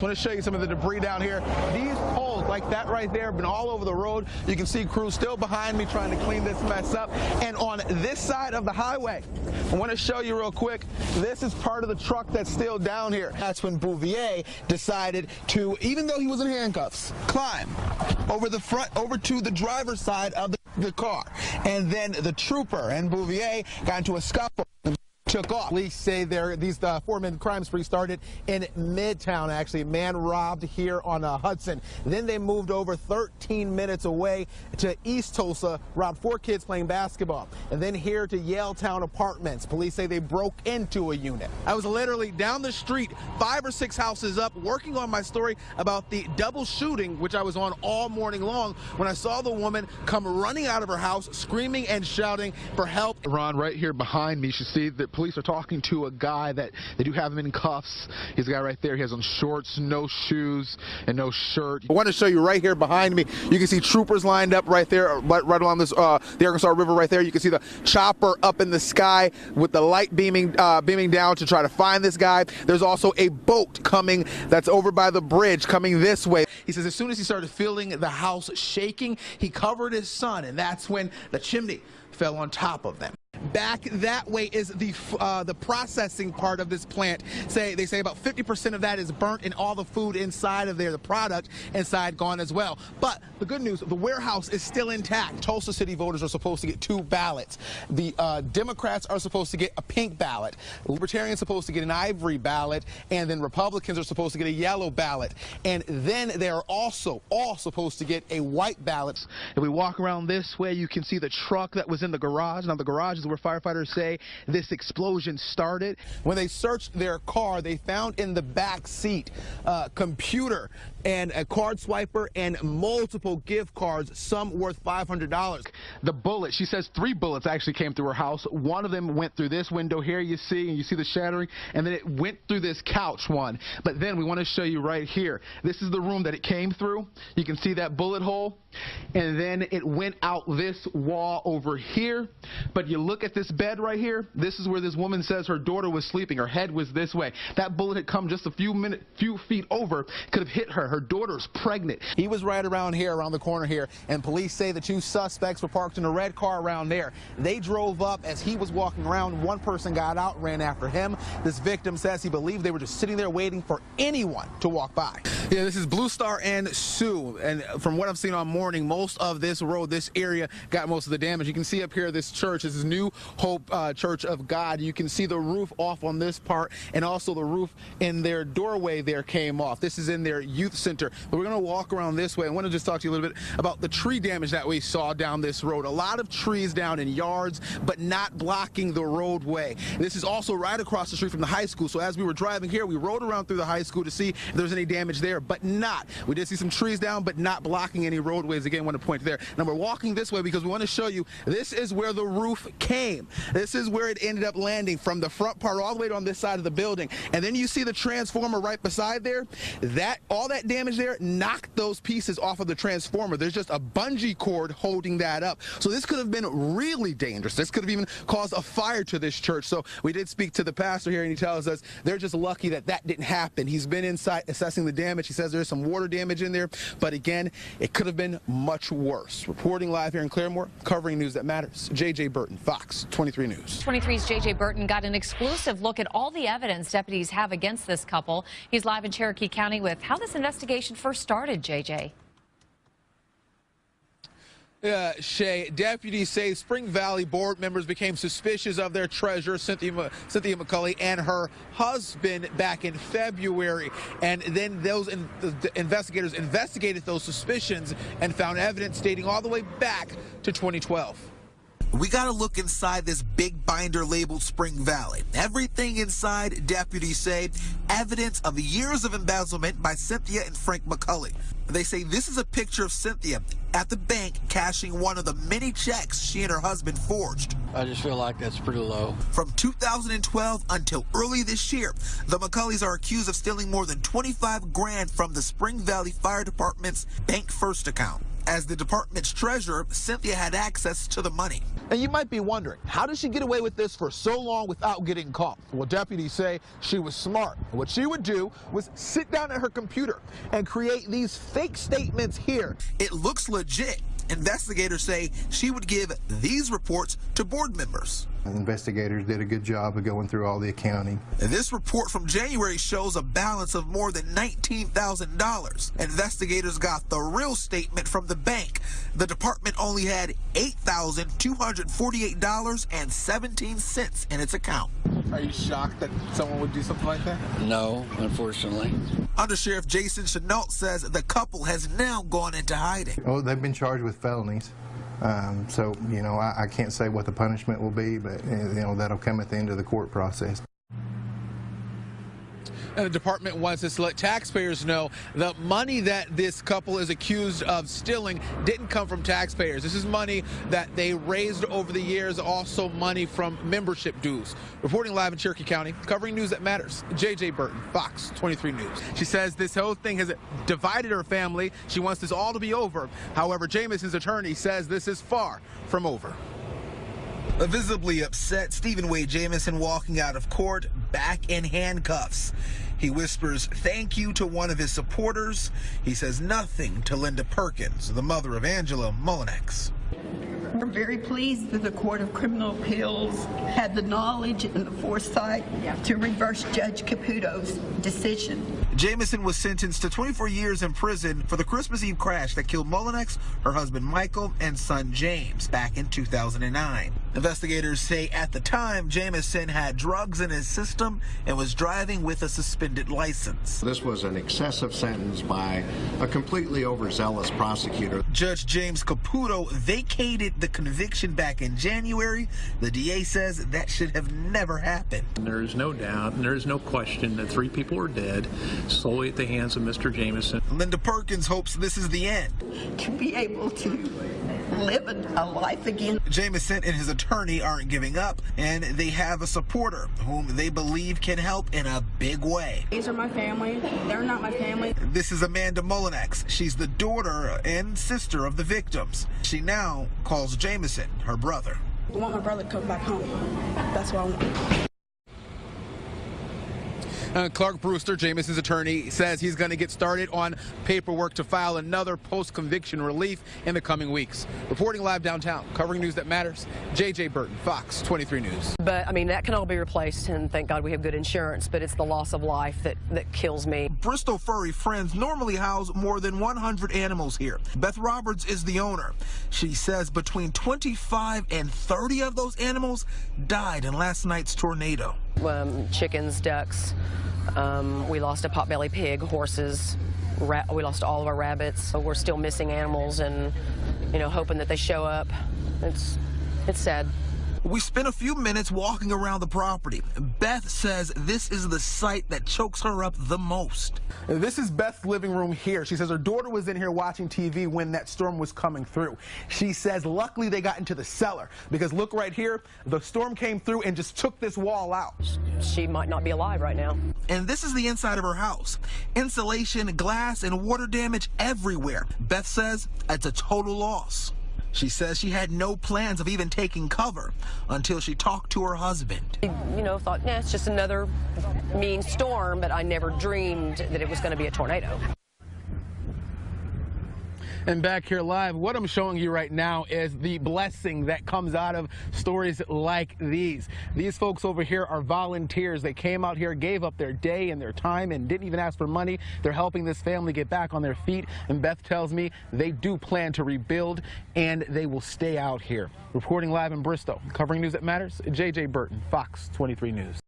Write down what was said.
I want to show you some of the debris down here. These poles, like that right there, have been all over the road. You can see crews still behind me trying to clean this mess up. And on this side of the highway, I want to show you real quick, this is part of the truck that's still down here. That's when Bouvier decided to, even though he was in handcuffs, climb over the front, over to the driver's side of the car. And then the trooper and Bouvier got into a scuffle. Took off. Police say these four-man crime spree started in Midtown, actually. A man robbed here on Hudson. Then they moved over 13 minutes away to East Tulsa, robbed 4 kids playing basketball. And then here to Yaletown Apartments. Police say they broke into a unit. I was literally down the street, 5 or 6 houses up, working on my story about the double shooting, which I was on all morning long, when I saw the woman come running out of her house, screaming and shouting for help. Ron, right here behind me, you should see that police are talking to a guy that they do have him in cuffs. He's a guy right there. He has on shorts, no shoes, and no shirt. I want to show you right here behind me. You can see troopers lined up right there, right along this the Arkansas River right there. You can see the chopper up in the sky with the light beaming down to try to find this guy. There's also a boat coming that's over by the bridge coming this way. He says as soon as he started feeling the house shaking, he covered his son, and that's when the chimney fell on top of them. Back that way is the processing part of this plant. They say about 50% of that is burnt, and all the food inside of there, the product inside, gone as well. But the good news, the warehouse is still intact. Tulsa City voters are supposed to get 2 ballots. The Democrats are supposed to get a pink ballot. Libertarians are supposed to get an ivory ballot, and then Republicans are supposed to get a yellow ballot. And then they are also all supposed to get a white ballot. If we walk around this way, you can see the truck that was in the garage. Now the garage is where firefighters say this explosion started. When they searched their car, they found in the back seat a computer and a card swiper and multiple gift cards, some worth $500. The bullet, she says 3 bullets actually came through her house. One of them went through this window here, you see, and you see the shattering, and then it went through this couch one. But then we want to show you right here. This is the room that it came through. You can see that bullet hole, and then it went out this wall over here. But you look at this bed right here. This is where this woman says her daughter was sleeping. Her head was this way. That bullet had come just a few feet over, could have hit her. Her daughter's pregnant. He was right around here, around the corner here, and police say the 2 suspects were parked in a red car around there. They drove up as he was walking around. One person got out, ran after him. This victim says he believed they were just sitting there waiting for anyone to walk by. Yeah, this is Blue Star and Sioux, and from what I've seen on morning, most of this road, this area, got most of the damage. You can see up here this church. This is New Hope Church of God. You can see the roof off on this part, and also the roof in their doorway there came off. This is in their youth center. But we're going to walk around this way. I want to just talk to you a little bit about the tree damage that we saw down this road. A lot of trees down in yards, but not blocking the roadway. This is also right across the street from the high school. So as we were driving here, we rode around through the high school to see if there's any damage there, but not. We did see some trees down, but not blocking any roadways. Again, I want to point there. Now we're walking this way because we want to show you this is where the roof came. This is where it ended up landing, from the front part all the way on this side of the building. And then you see the transformer right beside there. All that damage there knocked those pieces off of the transformer. There's just a bungee cord holding that up. So this could have been really dangerous. This could have even caused a fire to this church. So we did speak to the pastor here, and he tells us they're just lucky that that didn't happen. He's been inside assessing the damage. He says there's some water damage in there, but again, it could have been much worse. Reporting live here in Claremore, covering news that matters, J.J. Burton, Fox 23 News. 23's J.J. Burton got an exclusive look at all the evidence deputies have against this couple. He's live in Cherokee County with how this investigation first started, J.J. Shay, deputies say Spring Valley board members became suspicious of their treasurer, Cynthia McCulley, and her husband back in February. And then the investigators investigated those suspicions and found evidence dating all the way back to 2012. We got to look inside this big binder labeled Spring Valley. Everything inside, deputies say, evidence of years of embezzlement by Cynthia and Frank McCulley. They say this is a picture of Cynthia at the bank cashing one of the many checks she and her husband forged. I just feel like that's pretty low. From 2012 until early this year, the McCulleys are accused of stealing more than 25 grand from the Spring Valley Fire Department's Bank First account. As the department's treasurer, Cynthia had access to the money. And you might be wondering, how did she get away with this for so long without getting caught? Well, deputies say she was smart. What she would do was sit down at her computer and create these fake statements here. It looks legit. Investigators say she would give these reports to board members. Investigators did a good job of going through all the accounting. This report from January shows a balance of more than $19,000. Investigators got the real statement from the bank. The department only had $8,248.17 in its account. Are you shocked that someone would do something like that? No, unfortunately. Undersheriff Jason Chenault says the couple has now gone into hiding. Oh, they've been charged with felonies. So, you know, I can't say what the punishment will be, but, you know, that'll come at the end of the court process. And the department wants us to let taxpayers know the money that this couple is accused of stealing didn't come from taxpayers. This is money that they raised over the years, also money from membership dues. Reporting live in Cherokee County, covering news that matters, JJ Burton, Fox 23 News. She says this whole thing has divided her family. She wants this all to be over. However, Jamison's attorney says this is far from over. Visibly upset, Stephen Wade Jamison walking out of court, back in handcuffs. He whispers thank you to one of his supporters. He says nothing to Linda Perkins, the mother of Angela Mullinex. We're very pleased that the Court of Criminal Appeals had the knowledge and the foresight to reverse Judge Caputo's decision. Jamison was sentenced to 24 years in prison for the Christmas Eve crash that killed Mullinex, her husband Michael, and son James back in 2009. Investigators say at the time, Jamison had drugs in his system and was driving with a suspended license. This was an excessive sentence by a completely overzealous prosecutor. Judge James Caputo vacated the conviction back in January. The DA says that should have never happened. There is no doubt and there is no question that 3 people are dead solely at the hands of Mr. Jamison. Linda Perkins hopes this is the end. To be able to live a life again. Jamison and his attorney aren't giving up, and they have a supporter whom they believe can help in a big way. These are my family. They're not my family. This is Amanda Mullinex. She's the daughter and sister of the victims. She now calls Jamison her brother. I want my brother to come back home. That's what I want. Clark Brewster, Jamison's attorney, says he's going to get started on paperwork to file another post-conviction relief in the coming weeks. Reporting live downtown, covering news that matters, JJ Burton, Fox 23 News. But, I mean, that can all be replaced, and thank God we have good insurance, but it's the loss of life that kills me. Bristol Furry Friends normally house more than 100 animals here. Beth Roberts is the owner. She says between 25 and 30 of those animals died in last night's tornado. Chickens, ducks. We lost a potbelly pig, horses. We lost all of our rabbits. So we're still missing animals, and hoping that they show up. It's sad. We spent a few minutes walking around the property. Beth says this is the site that chokes her up the most. This is Beth's living room here. She says her daughter was in here watching TV when that storm was coming through. She says luckily they got into the cellar because look right here, the storm came through and just took this wall out. She might not be alive right now. And this is the inside of her house. Insulation, glass, and water damage everywhere. Beth says it's a total loss. She says she had no plans of even taking cover until she talked to her husband. Thought, it's just another mean storm, but I never dreamed that it was going to be a tornado. And back here live, what I'm showing you right now is the blessing that comes out of stories like these. These folks over here are volunteers. They came out here, gave up their day and their time, and didn't even ask for money. They're helping this family get back on their feet. And Beth tells me they do plan to rebuild, and they will stay out here. Reporting live in Bristol, covering news that matters, JJ Burton, Fox 23 News.